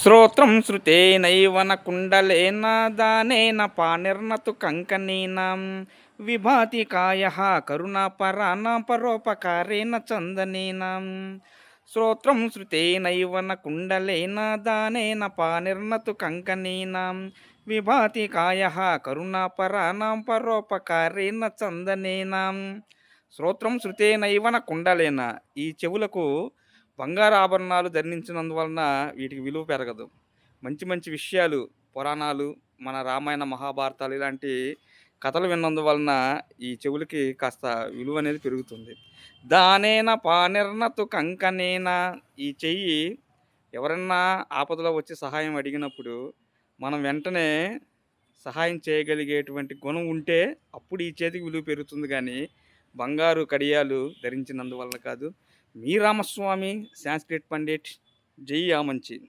శ్రోత్రం శ్రుతేనైవ న కుండలేన దానేన పానిర్నతు కంకణీనాం విభాతి కాయః కరుణాపరాణాం పరోపకారేణ చందనేనాం. శ్రోత్రం శ్రుతేనైవ న కుండలేన దానేన పానిర్నతు కంకణీనాం విభాతి కాయః కరుణాపరాణాం పరోపకారేణ చందనేనాం. శ్రోత్రం శృతేనైవ న కుండలేన, ఈ చెవులకు బంగారు ఆభరణాలు ధరించినందువలన వీటికి విలువ పెరగదు. మంచి మంచి విషయాలు, పురాణాలు, మన రామాయణ, మహాభారతాలు ఇలాంటి కథలు విన్నందువలన ఈ చెవులకి కాస్త విలువనేది పెరుగుతుంది. దానేన పానిర్నతు కంకణేన, ఈ చెయ్యి ఎవరన్నా ఆపదలో వచ్చి సహాయం అడిగినప్పుడు మనం వెంటనే సహాయం చేయగలిగేటువంటి గుణం ఉంటే అప్పుడు ఈ చేతికి విలువ పెరుగుతుంది గానీ, బంగారు కడియాలు ధరించినందువలన కాదు. మీ రామస్వామి సాంస్క్రిట్ పండిట్. జై ఆమంచి.